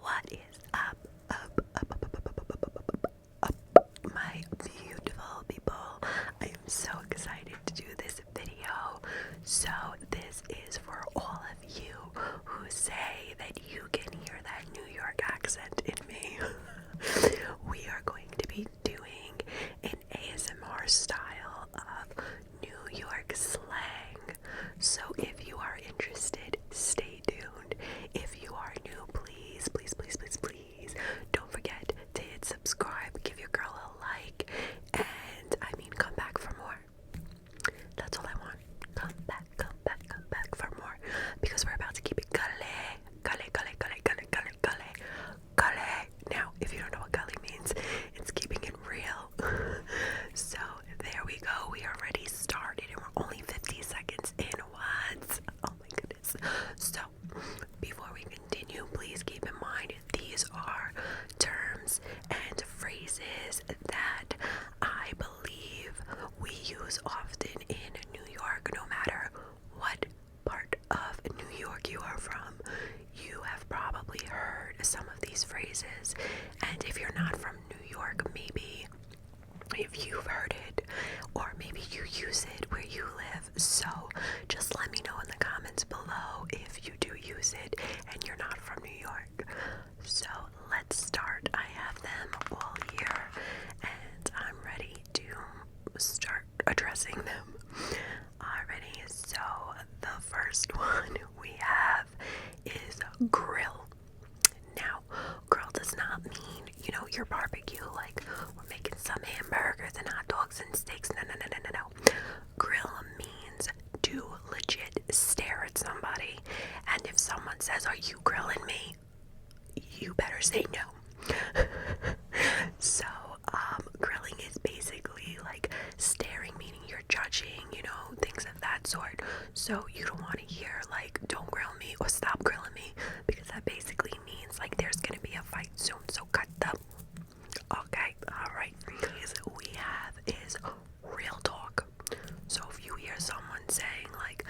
What is up, my beautiful people? I am so excited to do this video. So this is for all of you who say that you can hear that New York accent in me. We are going to be doing an ASMR style of New York slang. So if you are interested, stay tuned. If you are new, please don't forget to hit subscribe, give your girl a like, and come back for more. That's all I want. Come back for more, because we're about to keep it gully. Now, if you don't know what gully means, it's keeping it real. So there we go. We already started, and we're only 50 seconds in. What? Oh my goodness. So before we continue, please keep in mind these are terms and phrases that I believe we use often in New York. No matter what part of New York you are from, you have probably heard some of these phrases. And if you're not from New York, maybe if you've heard it, or maybe you use it where you live. So just let me know in the comments below if you do use it and you're not from New York. So let's start. I have them all here and I'm ready to start addressing them. Alrighty, so the first one we have is grill. Now, grill does not mean, your barbecue, like we're making some hamburgers and hot dogs and steaks. No. Grill means to legit stare at somebody, and if someone says, "Are you grilling me?" you better say no. So, grilling is basically like staring, meaning you're judging, things of that sort. So you don't want to hear like, "Don't grill me" or "Stop grilling me," because that basically means like there's gonna be a fight soon. So cut them. Okay, alright. These we have is real talk. So if you hear someone saying like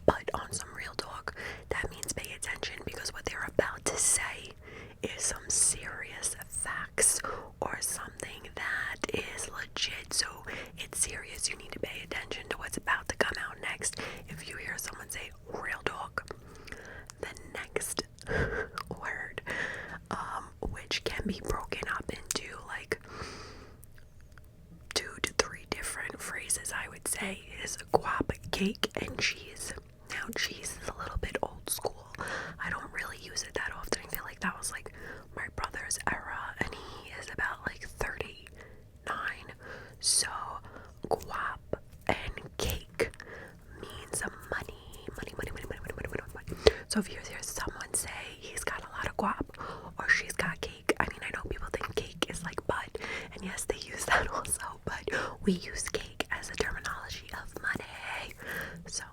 but on some real talk, that means pay attention, because what they're about to say is some serious facts or something that is legit. So it's serious. You need to pay attention to what's about to come out next. If you hear someone say real talk, the next word, which can be broken up into like 2 to 3 different phrases, I would say, is guap, cake, and cheese. Now, cheese is a little bit old school. I don't really use it that often. I feel like that was like my brother's era, and he is about like 39. So guap and cake means money. So if you hear someone say he's got a lot of guap or she's got cake, I know people think cake is like butt, and yes, they use that also, but we use cake as a terminology of money. So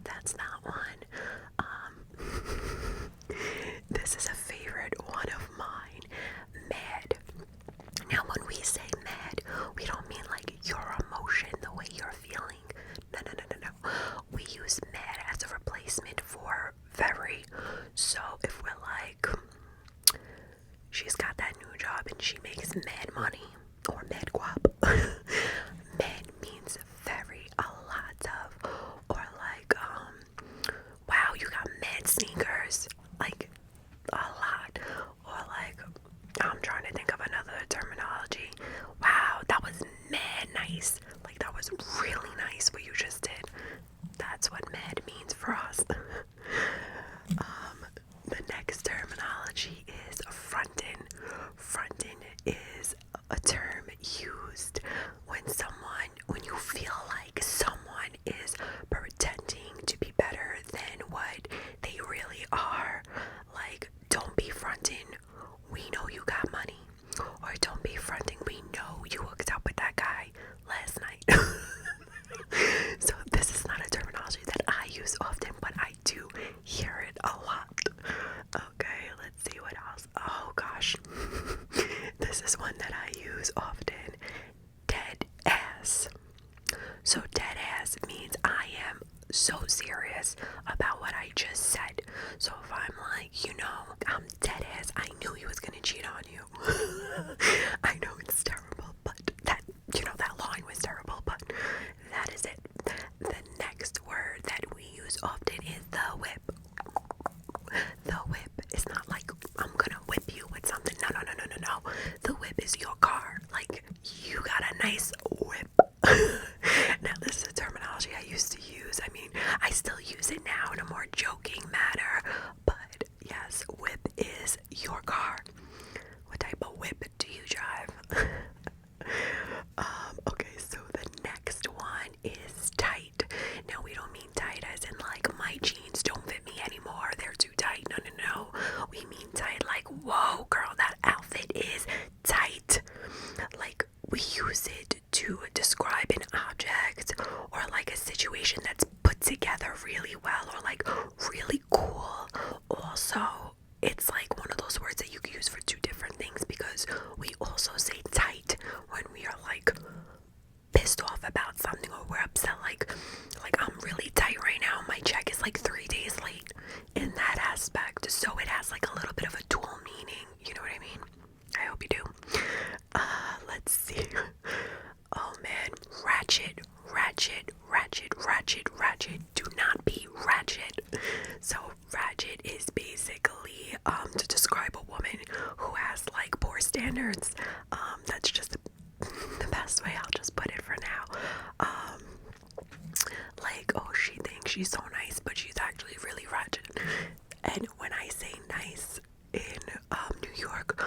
that's that one. This is a favorite one of mine. Mad. Now, when we say mad, we don't mean like your emotion, the way you're feeling. No. We use mad as a replacement for very. So if we're like, she's got that new job and she makes mad money, or mad guap. Mad so serious about what I just said. So if I'm like, I'm dead ass, I knew he was gonna cheat on you. I know it's terrible, but that line was terrible, but that is it. The next word that we use often is the whip. The whip is not like I'm gonna whip you with something. No. The whip is your car. Like, you got a nice whip. Now, this is a terminology I used to use. I mean, I still use it now in a more joking manner, but yes, whip is your car. What type of whip do you drive? Okay, so the next one is tight. Now, we don't mean tight as in like my jeans don't fit me anymore, they're too tight. No. We mean tight like, whoa, girl, that outfit is tight. Like, we use it to describe an object or like a situation that's put together really well or like really cool. Also, it's like one of those words that you can use for two different things, because we also say tight when we are like pissed off about something or we're upset, like I'm really tight right now, my check is like 3 days late, in that aspect. So it has like a little bit of a dual meaning, you know what I mean? I hope you do. Let's see. Oh man, ratchet. Do not be ratchet. So ratchet is basically to describe a woman who has like poor standards. That's just the best way, I'll just put it for now. Like, oh, she thinks she's so nice, but she's actually really ratchet. And when I say nice in New York,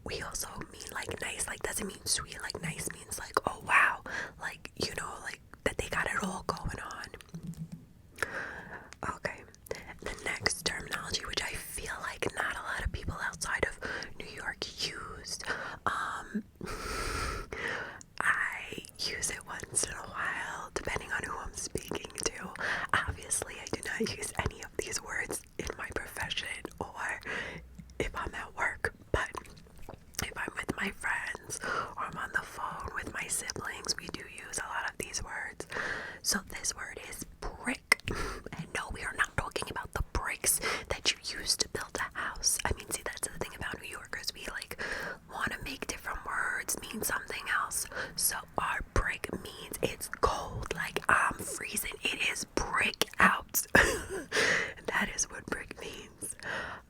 we also mean like nice, like doesn't mean sweet. Like nice means like, oh wow, like, like that they got it all going on. Okay, the next terminology, which I feel like not a lot of people outside of New York used, I use it once in a while, depending on who I'm speaking to. Obviously, I do not use any of these words in my profession or if I'm at work, but if I'm with my friends or I'm on the phone with my siblings, we do use a lot of these words. So this word is brick. And no, we are not talking about the bricks that you use to build a house. I mean, see, that's the thing about New Yorkers. We like want to make different words mean something else. So our brick means it's cold, like I'm freezing. It is brick out. That is what brick means.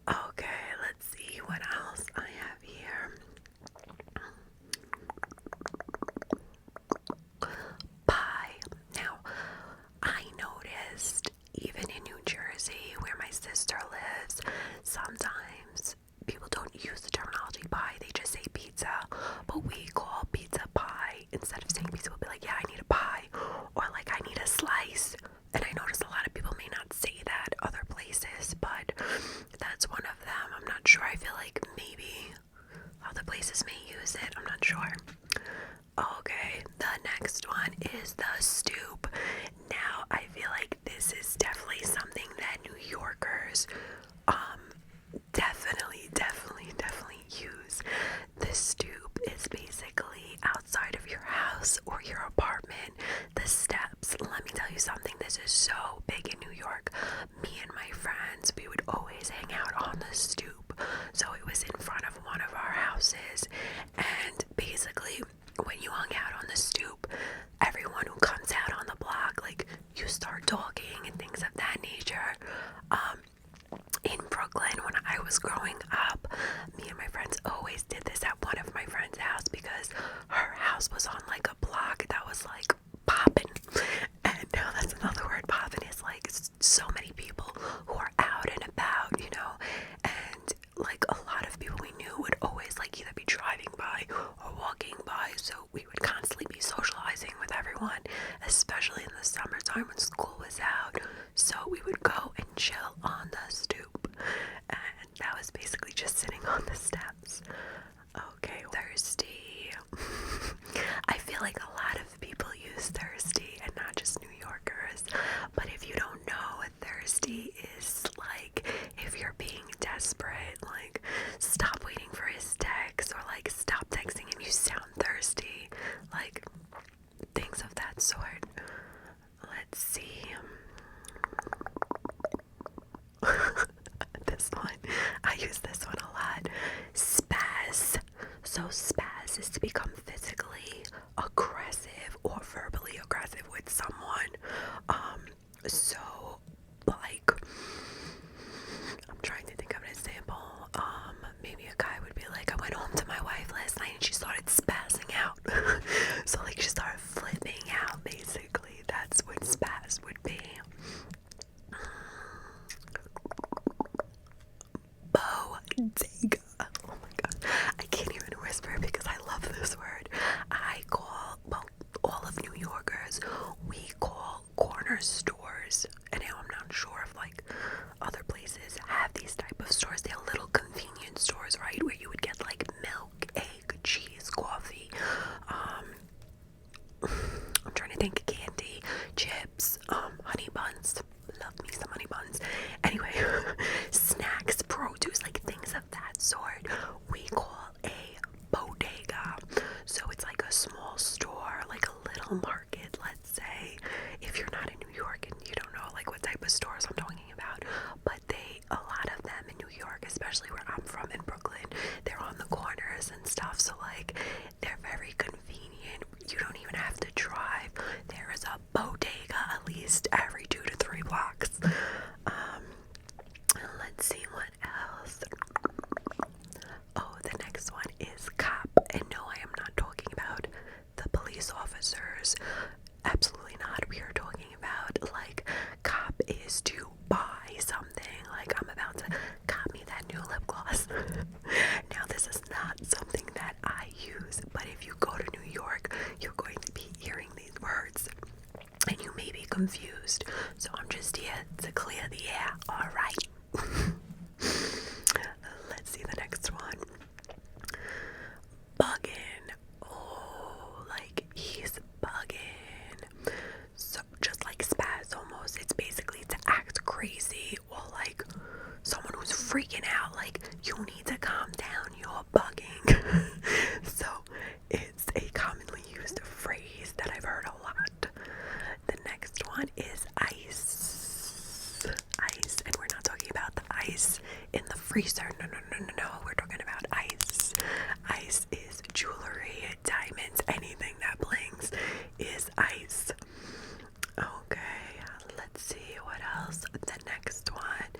Okay, let's see what else I have here. Pie. Now, I noticed even in New Jersey, where my sister lives, sometimes people don't use the terminology pie, they just say pizza, but we call pizza pie. Instead of saying pizza, we'll be like, yeah, I need a pie, or like, I need a slice. And I noticed a lot of people may not say that other places, but that's one of them. I'm not sure. I feel like maybe other places may use it. I'm not sure. Okay, the next one is the stoop. Now, I feel like this is definitely something that New Yorkers definitely use. The stoop is basically outside of your house or your apartment, the steps. Let me tell you something, this is so big in New York. Me and my friends, we would always hang out on the stoop. So it was in front of one of our houses, and basically when you hung out on the stoop, everyone who comes out on the block, like, you start talking and things of that nature. In Brooklyn, when I was growing up, me and my friends always did this at one of my friend's house, because her house was on like a block that was like poppin'. And now that's another word, poppin' is like so many people who are out and about, and like a lot of people we knew would always like either be driving by or walking by, so we would constantly be socializing with everyone, especially in the summertime when school was out. So we would go and chill on the stoop, and that was basically just sitting on the steps. Okay, thirsty. I feel like a lot of people use thirsty and not just New Yorkers, but if you don't know what thirsty is, like if you're being desperate, like stop waiting for his text, or like stop texting and you sound thirsty, like things of that sort. Let's see. stores, and now I'm not sure if like other places have these type of stores. They're little convenience stores, right, where you would get like milk, egg, cheese, coffee, I'm trying to think, candy, chips, honey buns. Love me some honey buns. Anyway, snacks, produce, like things of that sort, we call a bodega. So it's like a small store, like a little market, let's say. If you're not in New York and you don't know like what type of stores I'm talking about, but a lot of them in New York, especially where I'm from in Brooklyn, they're on the corners and stuff, so like they're very convenient. You don't even have to drive. There is a bodega at least every 2 to 3 blocks. Let's see what else. Oh, the next one is cop. And no, I am not talking about the police officers. Absolutely not. We are talking about like cop is to buy something. Like I'm about to cop me that new lip gloss. Now this is not something that I use, but if you go to New York, you're going to be hearing these words and you may be confused. So I'm just here to clear the air. Alright. Let's see the next one. Buggin'. Oh, like he's buggin'. So just like spaz almost. It's basically to act crazy or like someone who's freaking out. Like you need to calm down. You're bugging. So it's a commonly used phrase that I've heard a lot. The next one is ice. Ice, and we're not talking about the ice in the freezer. No. We're talking about ice. Ice is jewelry, diamonds, anything that blings is ice. Okay, let's see what else. The next one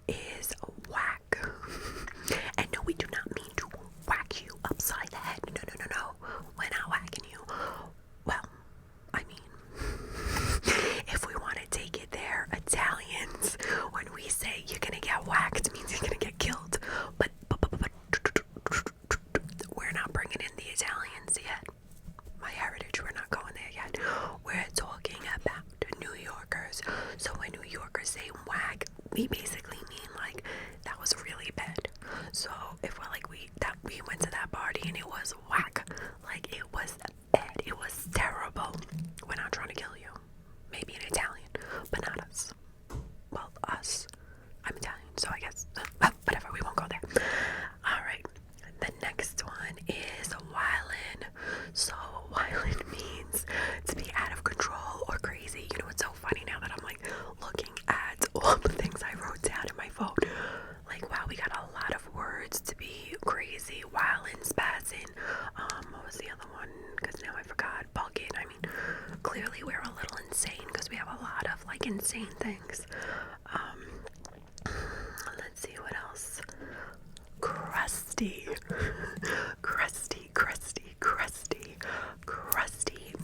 is whack. And no, we do not mean to whack you upside the head. No. We're not whacking you. Well, I mean, if we want to take it there, Italians, when we say you're gonna get whacked, means you're gonna get killed. But we're not bringing in the Italians yet. My heritage, we're not going there yet. We're talking about New Yorkers. So when New Yorkers say whack, we basically mean like that was really bad. So if we're like we went to that party and it was whack, like it was bad, it was terrible. We're not trying to kill you. Maybe an Italian, but not us. Well, us. I'm Italian, so I guess whatever. We won't go there. All right. The next one is wildin'. So wildin' means to be out of control or crazy. You know what's so funny now that I'm like looking at all the things I wrote down in my phone. Like wow, we got a lot of words to be crazy, wildin', spazzing. What was the other one? Because now I forgot. Bugging. I mean, clearly we're a little insane because we have a lot of like insane things. Let's see what else. Crusty. Crusty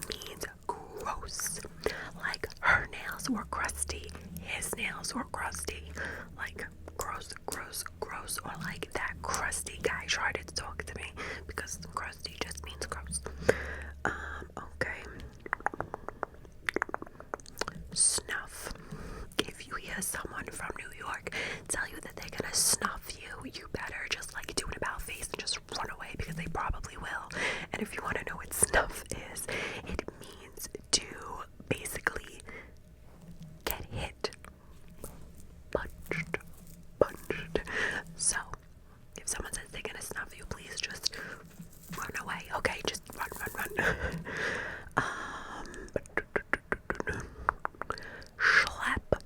means gross. Like her nails were crusty, his nails were crusty. Like gross. Or like that crusty guy tried to talk to me, because crusty just means gross. Okay. Snuff. If you hear someone from New York tell you that they're gonna snuff you, you better just like do an about face and just run away, because they probably will. And if you want to know what snuff is, it means to basically get hit, punched. So if someone says they're gonna snuff you, please just run away. Okay, just run. Schlep.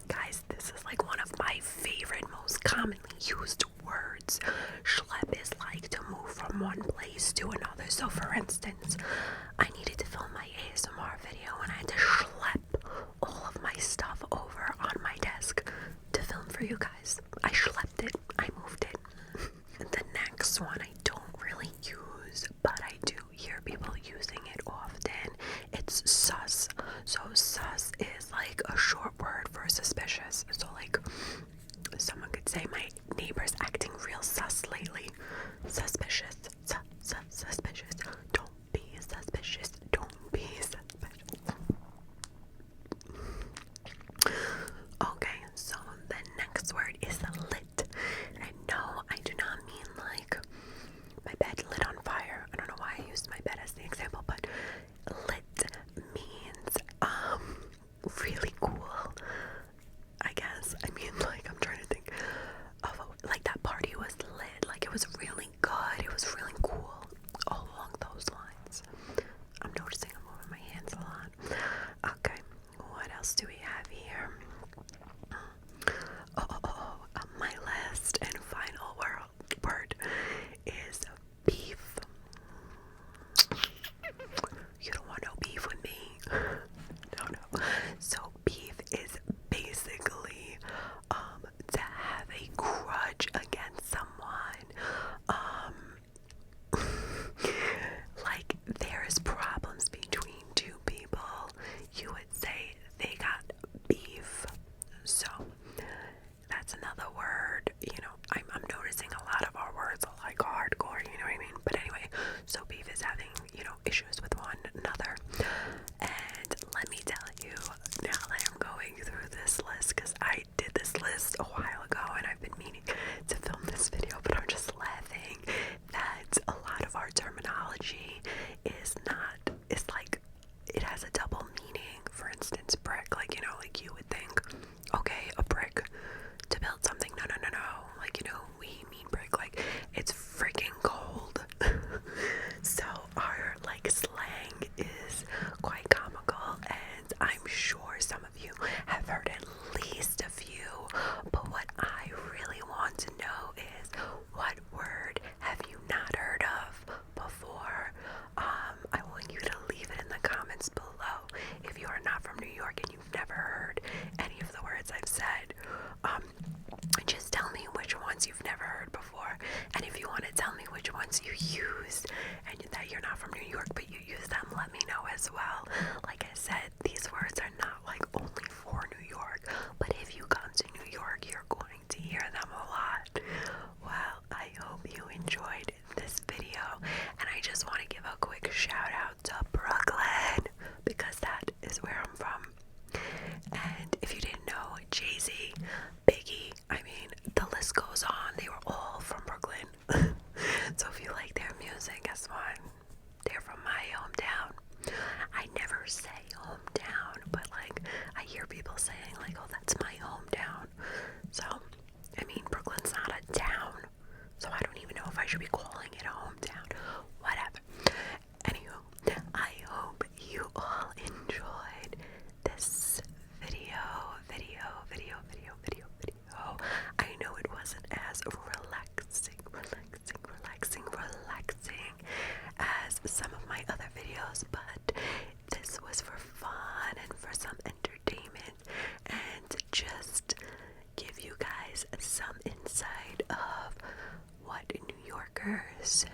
Guys, this is like one of my favorite, most commonly used words. Schlep is like to move from one place to another. So for instance, cool, I guess. I mean, like, I'm trying to think of, like, that party was lit. Like, it was really good. It was really cool. All along those lines. I'm noticing I'm moving my hands a lot. Okay, what else do we have here? My last and final word is beef. You don't want no beef with me. No. So beef is basically to have a grudge against someone. Like there's problems between two people. You would say they got beef. So that's another word. You know, I'm noticing a lot of our words are like hardcore, you know what I mean? But anyway, so beef is having, you know, issues with one another. And let me tell you, now that I'm going through this list, because I did this list a while ago and I've been meaning to film this video, but I'm just laughing that a lot of our terminology is not, it's like, it has a double meaning. For instance, brick, like, you know, like you would think, okay, a brick to build something. No. Like, you know, we mean brick, like it's freaking cold. So our like slang is quite comical, and I'm sure some of you have heard at least a few. But what I really want to know is, what word have you not heard of before? I want you to leave it in the comments below if you are not from New York and you've never heard any of the words I've said. Just tell me which ones you've never heard before, and if you want to tell me which ones you use and that you're not from New York but you use them, let me know as well. Like I said, these words are not like only for New York, but if you come to New York, you're going to hear them a lot. Well, I hope you enjoyed this video, and I just want to give a quick shout out to Brooklyn, because that is where I'm from. And if you didn't know, Jay-Z, Biggie, I mean, the list goes on. They were all from Brooklyn. So if you like their music, guess what? They're from my hometown. I never say hometown, but like I hear people saying like, oh, that's my hometown. So, I mean, Brooklyn's not a town. So I don't even know if I should be calling it a hometown. Whatever. Anywho, I hope you all enjoyed this video. I know it wasn't as relaxing as some of my other videos, but this was for fun and for some entertainment and to just give you guys some insight of what New Yorkers